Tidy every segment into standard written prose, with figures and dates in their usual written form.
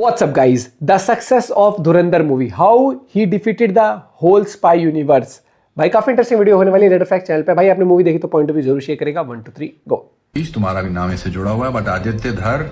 What's up guys? The success of Dhurandhar movie, how he defeated the whole spy universe. भाई काफी interesting video होने वाली है red fact channel पे। भाई आपने मूवी देखी तो पॉइंट ऑफ व्यू जरूर शेयर करेगा। 1 2 3 गो। तुम्हारा भी नाम इससे जुड़ा हुआ है बट आदित्य धर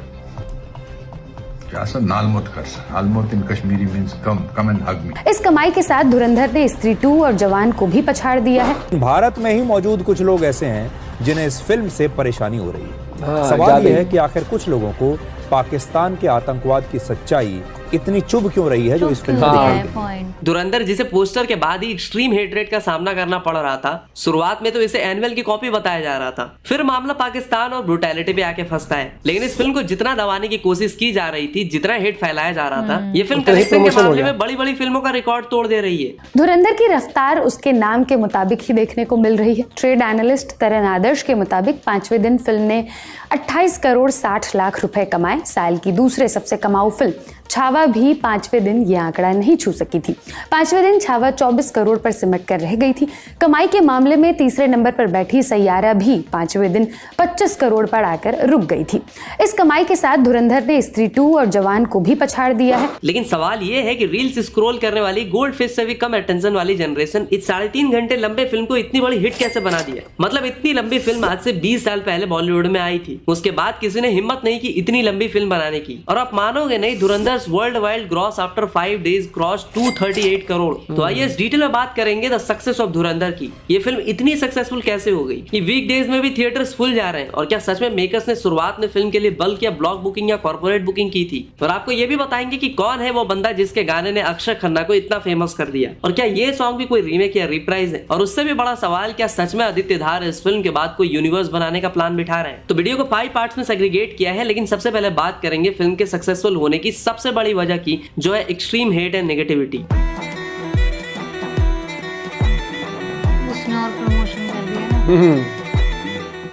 क्या सर नालमोत कर सर नालमोत in Kashmiri means come and hug me. इस कमाई के साथ धुरंधर ने स्त्री 2 और जवान को भी पछाड़ दिया है। भारत में ही मौजूद कुछ लोग ऐसे हैं जिन्हें इस फिल्म से परेशानी हो रही है। सवाल यह है कि आखिर कुछ लोगों को पाकिस्तान के आतंकवाद की सच्चाई इतनी चुभ क्यों रही है जो इस फिल्म में दिखाई गई। धुरंधर जिसे पोस्टर के बाद ही एक्सट्रीम हेटरेट का सामना करना पड़ रहा था, शुरुआत में तो इसे एनिमल की कॉपी बताया जा रहा था, फिर मामला पाकिस्तान और ब्रूटैलिटी पे आके फंसता है। लेकिन इस फिल्म को जितना दबाने की कोशिश की जा रही थी, जितना हेट फैलाया जा रहा था, ये फिल्म कलेक्शन के मामले में बड़ी बड़ी फिल्मों का रिकॉर्ड तोड़ दे रही है। धुरंधर की रफ्तार उसके नाम के मुताबिक ही देखने को मिल रही है। ट्रेड एनालिस्ट तरन आदर्श के मुताबिक 5वें दिन फिल्म ने 28 करोड़ 60 लाख रुपए कमाए। साल की दूसरे सबसे कमाऊ फिल्म छावा भी 5वें दिन ये आंकड़ा नहीं छू सकी थी। 5वें दिन छावा 24 करोड़ पर सिमट कर रह गई थी। कमाई के मामले में तीसरे नंबर पर बैठी सैयारा भी 5वें दिन 25 करोड़ पर आकर रुक गई थी। इस कमाई के साथ धुरंधर ने स्त्री 2 और जवान को भी पछाड़ दिया है। लेकिन सवाल ये है कि रील्स स्क्रॉल करने वाली गोल्ड फिश से भी कम अटेंशन वाली जनरेशन इस 3.5 घंटे लंबे फिल्म को इतनी बड़ी हिट कैसे बना दिया। मतलब इतनी लंबी फिल्म आज से 20 साल पहले बॉलीवुड में आई थी, उसके बाद किसी ने हिम्मत नहीं की इतनी लंबी फिल्म बनाने की। और आप मानोगे नहीं, धुरंधर world wide gross after 5 days cross 238 crore. तो आइए इस डिटेल में बात करेंगे द सक्सेस ऑफ धुरंधर की। ये फिल्म इतनी सक्सेसफुल कैसे हो गई कि वीक डेज में भी थिएटर्स फुल जा रहे हैं। और क्या सच में मेकर्स ने शुरुआत में फिल्म के लिए बल्क या ब्लॉक बुकिंग या कॉर्पोरेट बुकिंग की थी। और आपको ये भी बताएंगे कि कौन है वो बंदा जिसके गाने ने अक्षय खन्ना को इतना फेमस कर दिया, और क्या ये सॉन्ग भी कोई रीमेक या रिप्राइज है। और उससे भी बड़ा सवाल, क्या सच में आदित्य धार इस फिल्म के बाद कोई यूनिवर्स बनाने का प्लान बिठा रहे हैं। तो वीडियो को 5 पार्ट्स में सेग्रीगेट किया है, लेकिन सबसे पहले बात करेंगे फिल्म के सक्सेसफुल होने की सबसे बड़ी वजह की, जो है एक्सट्रीम हेट एंड नेगेटिविटी। उसने और प्रमोशन कर दिया।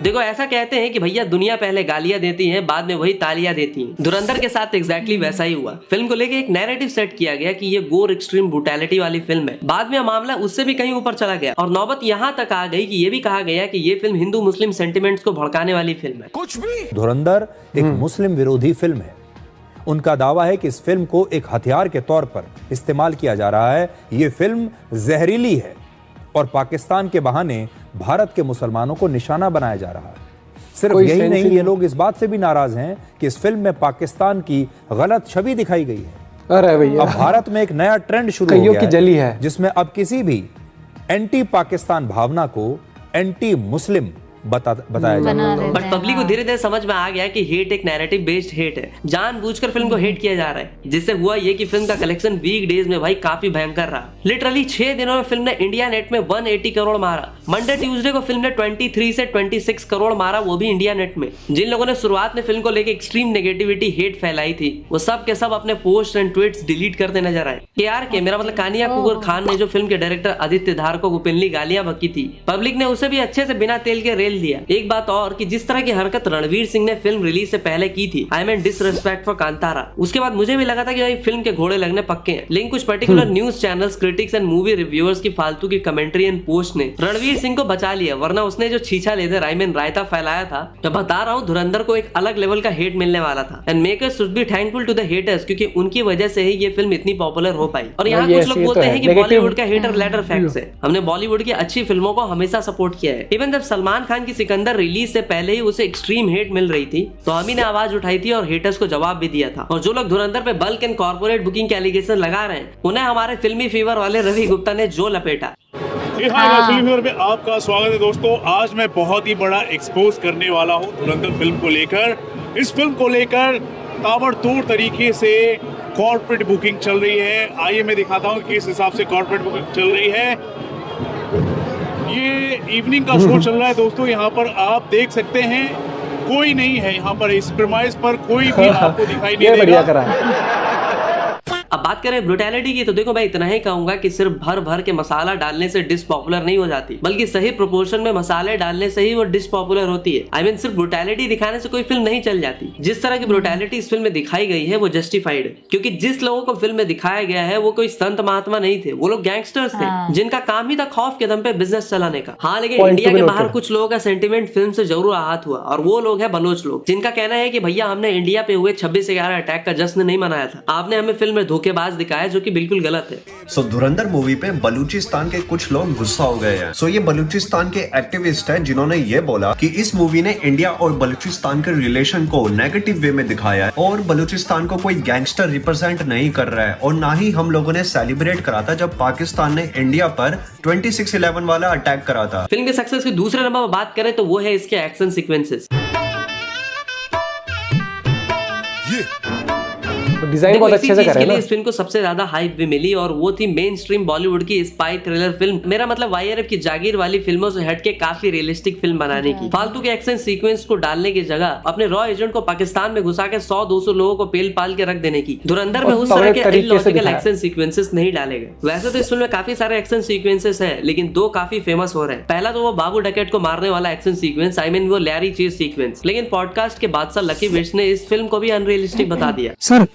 देखो, ऐसा कहते हैं कि भैया दुनिया पहले गालियां देती है, बाद में वही तालियां देती हैं। धुरंधर के साथ एग्जैक्टली वैसा ही हुआ। फिल्म को लेके एक नैरेटिव सेट किया गया कि ये गोर एक्सट्रीम ब्रूटैलिटी वाली फिल्म है। बाद में मामला उससे भी कहीं ऊपर चला गया और नौबत यहाँ तक आ गई कि ये भी कहा गया कि ये फिल्म हिंदू मुस्लिम सेंटिमेंट्स को भड़काने वाली फिल्म है। कुछ भी धुरंधर एक मुस्लिम विरोधी फिल्म है। उनका दावा है कि इस फिल्म को एक हथियार के तौर पर इस्तेमाल किया जा रहा है। ये फिल्म जहरीली है और पाकिस्तान के बहाने भारत के मुसलमानों को निशाना बनाया जा रहा है। सिर्फ यही नहीं, ये लोग इस बात से भी नाराज हैं कि इस फिल्म में पाकिस्तान की गलत छवि दिखाई गई है। अरे भैया, अब भारत में एक नया ट्रेंड शुरू हो गया की जली है, जिसमें अब किसी भी एंटी पाकिस्तान भावना को एंटी मुस्लिम बताया जाता है। बट पब्लिक को धीरे धीरे समझ में आ गया कि हेट एक नैरेटिव बेस्ड हेट है। जानबूझकर फिल्म को हेट किया जा रहा है, जिससे हुआ ये कि फिल्म का कलेक्शन वीक डेज में भाई काफी भयंकर रहा। लिटरली 6 दिनों में फिल्म ने इंडिया नेट में 180 करोड़ मारा। मंडे ट्यूसडे को फिल्म ने 23 से 26 करोड़ मारा, वो भी इंडिया नेट में। जिन लोगों ने शुरुआत में फिल्म को लेकर एक्सट्रीम नेगेटिविटी हेट फैलाई थी, वो सब के सब अपने पोस्ट एंड ट्वीट्स डिलीट करते नजर आए। के मेरा मतलब कानिया कुकुर खान ने जो फिल्म के डायरेक्टर आदित्य धार को ओपनली गालियां बकी थी, पब्लिक ने उसे भी अच्छे से बिना तेल के रेल दिया। एक बात और कि जिस तरह की हरकत रणवीर सिंह ने फिल्म रिलीज से पहले की थी, I mean disrespect for Kantara, उसके बाद मुझे भी लगा था कि भाई फिल्म के घोड़े लगने पक्के हैं। लेकिन कुछ particular news channels, critics and movie reviewers की फालतू की कमेंट्री एंड पोस्ट ने रणवीर सिंह को बचा लिया, वरना उसने जो छीछा लेदर आई मीन रायता फैलाया था, मैं बता रहा हूँ धुरंधर को एक अलग लेवल का हेट मिलने वाला था। And makers should be thankful to the haters, क्योंकि उनकी वजह से ही ये फिल्म इतनी पॉपुलर हो पाई। और यहाँ कुछ लोग बोलते हैं कि बॉलीवुड का हेटर लेटर फैक्ट है। हमने बॉलीवुड की अच्छी फिल्मों को हमेशा सपोर्ट किया है। इवन जब सलमान खान की सिकंदर रिलीज से पहले ही उसे एक्सट्रीम हेट मिल रही थी, तो हम ही ने आवाज उठाई थी और हेटर्स को जवाब भी दिया था। और जो लोग धुरंधर पे बल्क एंड कॉर्पोरेट बुकिंग के एलिगेशन लगा रहे हैं, उन्हें हमारे फिल्मी फीवर वाले रवि गुप्ता ने जो लपेटा। फिल्मी फीवर में आपका स्वागत है दोस्तों। आज मैं बहुत ही बड़ा एक्सपोज करने वाला हूँ धुरंधर फिल्म को लेकर। इस फिल्म को लेकर ताबड़तोड़ तरीके से कॉर्पोरेट बुकिंग चल रही है। आइए मैं दिखाता हूँ किस हिसाब से कॉर्पोरेट बुकिंग चल रही है। ये इवनिंग का शो चल रहा है दोस्तों। यहाँ पर आप देख सकते हैं कोई नहीं है यहाँ पर, इस प्रीमाइस पर कोई भी आपको दिखाई नहीं देगा। अब बात करें ब्रुटैलिटी की तो देखो मैं इतना ही कहूंगा कि सिर्फ भर भर के मसाला डालने से डिश पॉपुलर नहीं हो जाती, बल्कि सही प्रोपोर्शन में मसाले डालने से ही वो डिश पॉपुलर होती है। आई मीन सिर्फ ब्रुटैलिटी दिखाने से कोई फिल्म नहीं चल जाती। जिस तरह की ब्रुटैलिटी इस फिल्म में दिखाई गई है वो जस्टिफाइड है, क्योंकि जिस लोगों को फिल्म में दिखाया गया है वो कोई संत महात्मा नहीं थे, वो लोग गैंगस्टर्स थे जिनका काम ही था खौफ के दम पे बिजनेस चलाने का। हाँ, लेकिन इंडिया के बाहर कुछ लोगों का सेंटिमेंट फिल्म से जरूर आहत हुआ, और वो लोग हैं बलोच लोग, जिनका कहना है कि भैया हमने इंडिया पे हुए 26/11 अटैक का जश्न नहीं मनाया था, आपने हमें फिल्म में धोखेबाज दिखाया, जो कि बिल्कुल गलत है। सो धुरंधर मूवी पे बलूचिस्तान के कुछ लोग गुस्सा हो गए हैं। सो ये बलूचिस्तान के एक्टिविस्ट हैं जिन्होंने ये बोला कि इस मूवी ने इंडिया और बलूचिस्तान के रिलेशन को नेगेटिव वे में दिखाया है, और बलूचिस्तान को कोई गैंगस्टर रिप्रेजेंट नहीं कर रहा है, और ना ही हम लोगों ने सेलिब्रेट करा था जब पाकिस्तान ने इंडिया पर 26/11 वाला अटैक करा था। फिल्म के सक्सेस की दूसरे नंबर पर बात करें तो वो है इसके एक्शन सीक्वेंसेस। डिजाइन बहुत अच्छे से करे ना। इस फिल्म को सबसे ज्यादा हाइप भी मिली, और वो थी मेन स्ट्रीम बॉलीवुड की स्पाई थ्रिलर फिल्म, मेरा मतलब वाईआरएफ की जागीर वाली फिल्मों से हटके काफी रियलिस्टिक फिल्म बनाने की। फालतू के एक्शन सीक्वेंस को डालने की जगह अपने रॉ एजेंट को पाकिस्तान में घुसा के 100-200 लोगों को पेल पाल के रख देने की। धुरंधर में उस तरह के इलॉजिकल एक्शन सीक्वेंसेस नहीं डाले गए। वैसे तो इस फिल्म में काफी सारे एक्शन सीक्वेंसेस हैं, लेकिन दो काफी फेमस हो रहे हैं। पहला तो वो बाबू डकैत को मारने वाला एक्शन सीक्वेंस, आई मीन वो लैरी चीज सीक्वेंस, लेकिन पॉडकास्ट के बादशाह लकी विश ने इस फिल्म को भी अनरियलिस्टिक बता दिया। सर,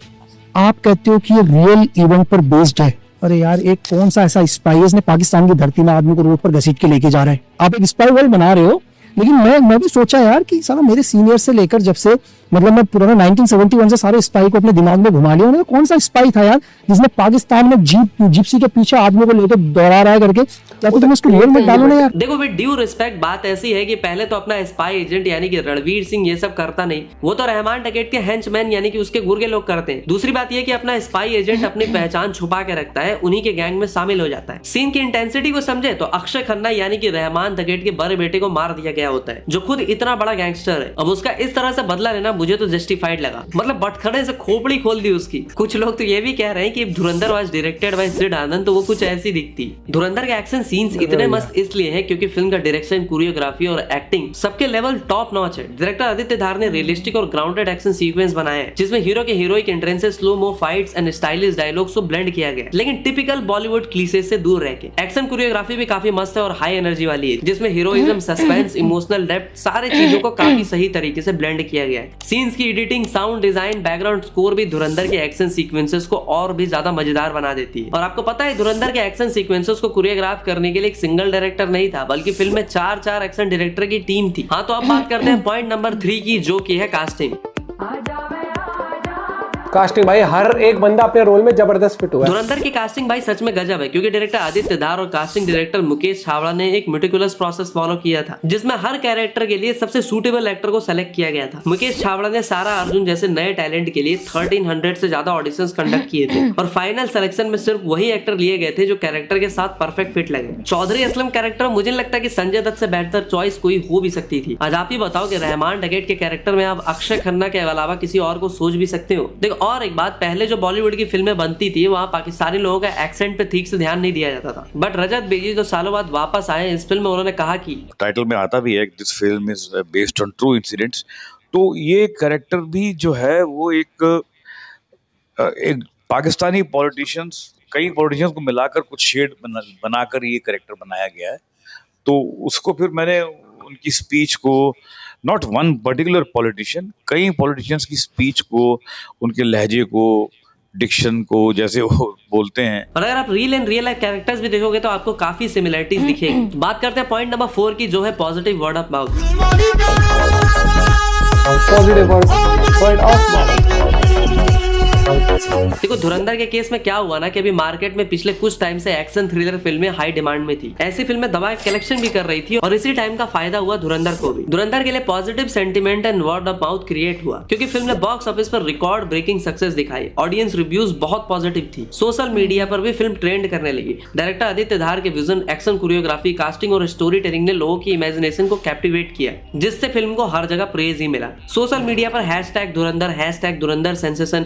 आप कहते हो कि ये रियल इवेंट पर बेस्ड है। अरे यार, एक कौन सा ऐसा स्पाई है जिसने पाकिस्तान की धरती में आदमी को रोड पर घसीट के लेके जा रहा है। आप एक स्पाई वर्ल्ड बना रहे हो, लेकिन मैं भी सोचा यार कि साला मेरे सीनियर से लेकर जब से मतलब मैं पुराना 1971 से सारे स्पाई को अपने दिमाग में घुमा लिया। उन्होंने कौन सा स्पाई था यार जिसने पाकिस्तान में जिप्सी के पीछे आदमी को लेकर दौड़ा रहा है करके, या तो तुम उसको रियल में डालो ना यार। देखो विद ड्यू रिस्पेक्ट, बात ऐसी है कि पहले तो अपना स्पाई एजेंट यानी कि रणवीर सिंह ये सब करता नहीं, वो तो रहमान डकैत के हेंचमैन यानी कि उसके गुर्गे लोग करते हैं। दूसरी बात ये कि अपना स्पाई एजेंट अपनी पहचान छुपा के रखता है, उन्हीं के गैंग में शामिल हो जाता है। सीन की इंटेंसिटी को समझे तो अक्षय खन्ना यानी कि रहमान डकैत के बड़े बेटे को मार दिया गया होता है, जो खुद इतना बड़ा गैंगस्टर है। अब उसका इस तरह से बदला लेना मुझे तो जस्टिफाइड लगा, मतलब बटखड़े से खोपड़ी खोल दी उसकी। कुछ लोग तो ये भी कह रहे हैं कि धुरंधर वाज डायरेक्टेड बाय सिड आनंद, तो वो कुछ ऐसी दिखती। धुरंधर के एक्शन सीन्स इतने मस्त इसलिए हैं क्योंकि फिल्म का डायरेक्शन, कोरियोग्राफी और एक्टिंग सबके लेवल टॉप नॉच है। डायरेक्टर आदित्य धार ने रियलिस्टिक और ग्राउंडेड एक्शन सीक्वेंस बनाए हैं, जिसमें हीरो के heroic entrances, slow mo fights and stylish dialogues को ब्लेंड किया गया, लेकिन टिपिकल बॉलीवुड क्लीशेज से दूर रह के। एक्शन कोरियोग्राफी भी काफी मस्त है और हाई एनर्जी वाली है, जिसमें हीरोइज्म, सस्पेंस, इमोशनल डेप्थ, सारे चीजों को काफी सही तरीके से ब्लेंड किया गया है। सीन्स की editing, sound design, background score भी धुरंधर के एक्शन सीक्वेंसेस को और भी ज्यादा मजेदार बना देती है। और आपको पता है धुरंधर के एक्शन सीक्वेंसेस को कोरियोग्राफ करने के लिए एक सिंगल डायरेक्टर नहीं था, बल्कि फिल्म में 4 एक्शन डायरेक्टर की टीम थी। हाँ, तो अब बात करते हैं पॉइंट नंबर 3 की, जो की है कास्टिंग। कास्टिंग भाई, हर एक बंदा अपने रोल में जबरदस्त फिट हुआ है। धुरंधर की कास्टिंग भाई सच में गजब है, क्योंकि डायरेक्टर आदित्य धार और कास्टिंग डायरेक्टर मुकेश छावड़ा ने एक मेटिकुलस प्रोसेस फॉलो किया था, जिसमें हर कैरेक्टर के लिए सबसे सूटेबल एक्टर को सेलेक्ट किया गया था। मुकेश छावड़ा ने सारा अर्जुन जैसे नए टैलेंट के लिए 1300 से ज्यादा ऑडिशंस कंडक्ट किए थे, और फाइनल सिलेक्शन में सिर्फ वही एक्टर लिए गए थे जो कैरेक्टर के साथ परफेक्ट फिट लगे। चौधरी असलम कैरेक्टर मुझे लगता है कि संजय दत्त से बेहतर चॉइस कोई हो भी सकती थी। आज आप ही बताओ कि रहमान डकैत के कैरेक्टर में आप अक्षय खन्ना के अलावा किसी और को सोच भी सकते हो? देखो, और एक बात, पहले जो बॉलीवुड की फिल्में बनती थी वहाँ पाकिस्तानी लोगों का एक्सेंट पे ठीक से ध्यान नहीं दिया जाता था, बट रजत बेजी जो सालों बाद वापस आए इस फिल्म में, उन्होंने कहा कि टाइटल में आता भी है this film is based on true incidents, तो ये कैरेक्टर भी जो है वो एक पाकिस्तानी पॉलिटिशियंस, कई पॉलिटिशियंस को मिलाकर कुछ शेड बनाकर ये कैरेक्टर बनाया गया है। तो उसको फिर मैंने उनकी स्पीच को, नॉट वन पर्टिकुलर पॉलिटिशियन, कई पॉलिटिशियंस की स्पीच को, उनके लहजे को, डिक्शन को, जैसे वो बोलते हैं। और अगर आप real and real life characters भी देखोगे तो आपको काफी सिमिलरिटीज दिखेगी। बात करते हैं पॉइंट नंबर 4 की, जो है पॉजिटिव वर्ड ऑफ माउथ। देखो धुरंधर के केस में क्या हुआ ना कि अभी मार्केट में पिछले कुछ टाइम से एक्शन थ्रिलर फिल्में हाई डिमांड में थी। ऐसी फिल्में दबा कलेक्शन भी कर रही थी, और इसी टाइम का फायदा हुआ धुरंधर को भी। धुरंधर के लिए positive sentiment and word of mouth create हुआ, क्योंकि फिल्म ने बॉक्स ऑफिस पर रिकॉर्ड ब्रेकिंग सक्सेस दिखाई। ऑडियंस रिव्यूज बहुत पॉजिटिव थी, सोशल मीडिया पर भी फिल्म ट्रेंड करने लगी। डायरेक्टर आदित्य धार के विजन, एक्शन, कोरियोग्राफी, कास्टिंग और स्टोरी टेलिंग ने लोगों की इमेजिनेशन को कैप्टिवेट किया, जिससे फिल्म को हर जगह प्रेज ही मिला। सोशल मीडिया पर #धुरंधर, #धुरंधर सेंसेशन,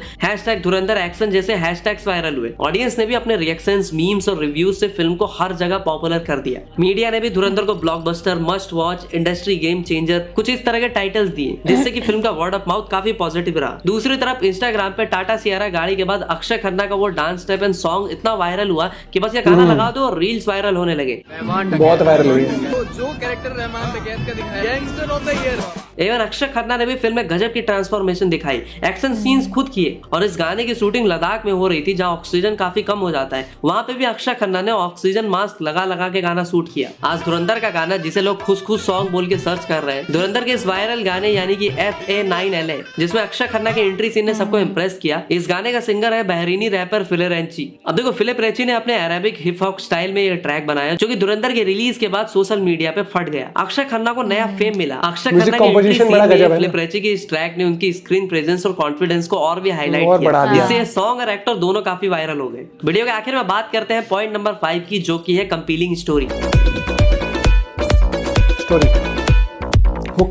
#धुरंधर एक्शन जैसे हैशटैग्स वायरल हुए। ऑडियंस ने भी अपने रिएक्शंस, मीम्स और रिव्यूज से फिल्म को हर जगह पॉपुलर कर दिया। मीडिया ने भी धुरंधर को blockbuster, must watch, industry game changer, कुछ इस तरह के टाइटल्स दिए, जिससे कि फिल्म का वर्ड ऑफ माउथ काफी पॉजिटिव रहा। दूसरी तरफ इंस्टाग्राम पे टाटा सियारा गाड़ी के बाद अक्षय खन्ना का वो डांस स्टेप एंड सॉन्ग इतना वायरल हुआ कि बस ये गाना लगा दो और रील्स वायरल होने लगे। बहुत वायरल हुई है। जो कैरेक्टर रहमान डकैत का दिखाया, गैंगस्टर ऑफ द ईयर। एवं अक्षय खन्ना ने भी फिल्म में गजब की ट्रांसफॉर्मेशन दिखाई, एक्शन सीन्स खुद किए। और इस गाने की शूटिंग लद्दाख में हो रही थी, जहां ऑक्सीजन काफी कम हो जाता है। वहां पे भी अक्षय खन्ना ने ऑक्सीजन मास्क लगा लगा के गाना शूट किया। आज धुरंधर का गाना, जिसे लोग खुश खुश सॉन्ग बोल के सर्च कर रहे हैं, धुरंधर के इस वायरल गाने यानी कि FA9LA, जिसमें अक्षय खन्ना के एंट्री सीन ने सबको इम्प्रेस किया। इस गाने का सिंगर है बहरीनी रैपर फिलिप रेंची। अब देखो, फिलिप रेंची ने अपने अरेबिक हिप हॉप स्टाइल में ये ट्रैक बनाया, जो कि धुरंधर के रिलीज के बाद सोशल मीडिया पे फट गया। अक्षय खन्ना को नया फेम मिला। अक्षय खन्ना की एंट्री सीन में फिलिप रेंची की इस ट्रैक ने उनकी स्क्रीन प्रेजेंस और कॉन्फिडेंस को और भी हाईलाइट किया, जिससे सॉन्ग और एक्टर दोनों काफी वायरल हो गए। वीडियो के आखिर में बात करते हैं पॉइंट नंबर 5 की, जो की है कंपीलिंग स्टोरी।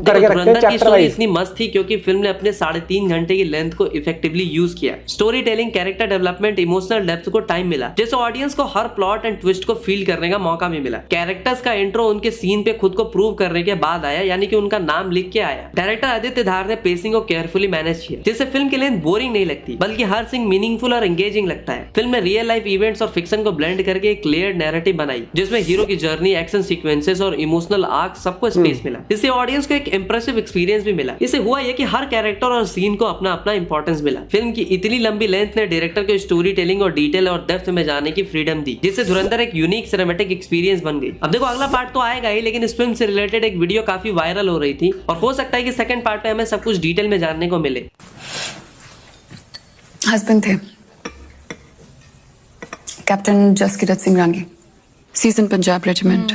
धुरंधर की स्टोरी इतनी मस्त थी क्योंकि फिल्म ने अपने 3.5 घंटे की लेंथ को इफेक्टिवली यूज किया। Story telling, character development, emotional depth को टाइम मिला, जिससे ऑडियंस को हर प्लॉट एंड ट्विस्ट को फील करने का मौका भी मिला। कैरेक्टर्स का इंट्रो उनके सीन पे खुद को प्रूव करने के बाद आया, यानी कि उनका नाम लिख के आया। डायरेक्टर आदित्य धार ने पेसिंग को केयरफुली मैनेज किया, जिससे फिल्म की लेंथ बोरिंग नहीं लगती, बल्कि हर सीन मीनिंगफुल और एंगेजिंग लगता है। फिल्म में रियल लाइफ इवेंट्स और फिक्शन को ब्लेंड करके एक क्लियर नैरेटिव बनाई, जिसमें हीरो की जर्नी, एक्शन सीक्वेंसेस और इमोशनल आर्क सबको स्पेस मिला। इससे ऑडियंस को एक इंप्रेसिव एक्सपीरियंस भी मिला। इससे हुआ ये कि हर कैरेक्टर और सीन को अपना अपना इंपॉर्टेंस मिला। फिल्म की इतनी लंबी लेंथ ने डायरेक्टर को स्टोरी टेलिंग और डिटेल और डेप्थ में जाने की फ्रीडम दी, जिससे धुरंधर एक यूनिक सिनेमैटिक एक्सपीरियंस बन गई। अब देखो, अगला पार्ट तो आएगा ही, लेकिन इस फिल्म से रिलेटेड एक वीडियो काफी वायरल हो रही थी और हो सकता है कि सेकंड पार्ट में हमें सब कुछ डिटेल में जानने को मिले। हस्बैंड थे कैप्टन जसकिरत सिंह रांगी, सीजन पंजाब रेजिमेंट,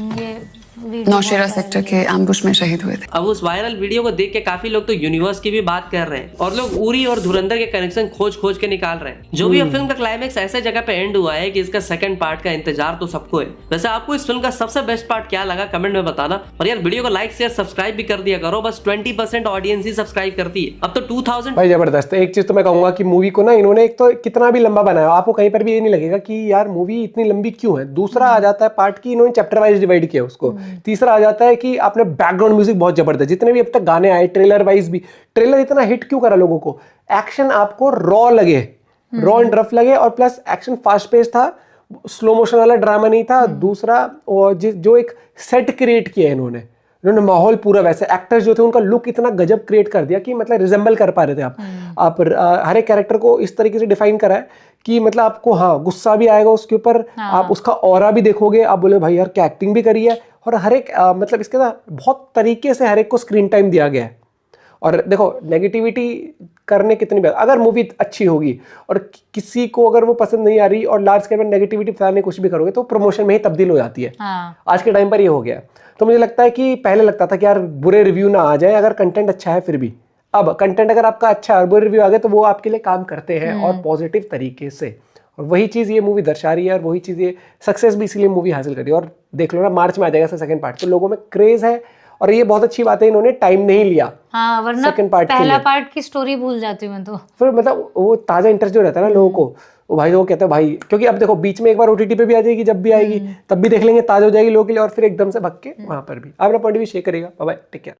नौशेरा सेक्टर के एम्बुश में शहीद हुए थे। अब उस वायरल वीडियो को देख के काफी लोग तो यूनिवर्स की भी बात कर रहे हैं और लोग उरी और धुरंधर के कनेक्शन खोज खोज के निकाल रहे हैं। जो भी अब फिल्म का क्लाइमेक्स ऐसे जगह पे एंड हुआ है कि इसका सेकंड पार्ट का इंतजार तो सबको है। वैसे आपको इस फिल्म का सबसे बेस्ट पार्ट क्या लगा, कमेंट में बताना। और यार, वीडियो को लाइक शेयर सब्सक्राइब भी कर दिया करो, बस 20% ऑडियंस ही सब्सक्राइब करती है। अब तो 2000 भाई जबरदस्त। एक चीज तो मैं कहूंगा कि मूवी को ना इन्होंने एक तो कितना भी लंबा बनाया, आपको कहीं पर भी ये नहीं लगेगा कि यार मूवी इतनी लंबी क्यों है। दूसरा आ जाता है पार्ट की, इन्होंने चैप्टर वाइज डिवाइड किया उसको। तीसरा आ जाता है कि आपने बैकग्राउंड म्यूजिक बहुत जबरदस्त, जितने भी अब तक गाने आए ट्रेलर वाइज भी, ट्रेलर इतना हिट क्यों करा लोगों को। एक्शन आपको रॉ लगे, रॉ एंड रफ लगे, और प्लस एक्शन फास्ट पेस था, स्लो मोशन वाला ड्रामा नहीं था। दूसरा जो एक सेट क्रिएट किया है इन्होंने माहौल पूरा वैसे, एक्टर्स जो थे उनका लुक इतना गजब क्रिएट कर दिया कि मतलब रिजेंबल कर पा रहे थे आप हर एक कैरेक्टर को इस तरीके से डिफाइन करा है कि मतलब आपको गुस्सा भी आएगा उसके ऊपर, आप उसका ऑरा भी देखोगे, आप बोले भाई यार क्या एक्टिंग भी करी है। और हर एक मतलब इसके ना बहुत तरीके से हर एक को स्क्रीन टाइम दिया गया है। और देखो, नेगेटिविटी करने कितनी बात, अगर मूवी अच्छी होगी और किसी को अगर वो पसंद नहीं आ रही और लार्ज स्केल पर नेगेटिविटी फैलाने कुछ भी करोगे तो प्रमोशन में ही तब्दील हो जाती है। आज के टाइम पर ये हो गया। तो मुझे लगता है कि पहले लगता था कि यार बुरे रिव्यू ना आ जाए अगर कंटेंट अच्छा है, फिर भी अब कंटेंट अगर आपका अच्छा है और बुरे रिव्यू आ गए तो वो आपके लिए काम करते हैं और पॉजिटिव तरीके से। और वही चीज़ ये मूवी दर्शा रही है और वही चीज़ ये सक्सेस भी इसलिए मूवी हासिल करी है। और देख लो ना, मार्च में आ जाएगा सेकंड पार्ट, तो लोगों में क्रेज है। और ये बहुत अच्छी बात है, इन्होंने टाइम नहीं लिया। वरना सेकंड पार्ट पहला पार्ट की स्टोरी भूल जाती हूँ मैं तो। फिर मतलब वो ताज़ा इंटरेस्ट जो रहता है ना लोगों को, वो भाई वो कहते हैं भाई, क्योंकि अब देखो बीच में एक बार OTT पे भी आ जाएगी, जब भी आएगी तब भी देख लेंगे, ताज़ा हो जाएगी लोगों के लिए, और फिर एकदम से भग के वहाँ पर भी। आप अपना पॉइंट भी शेयर करेगा। Bye bye, take care.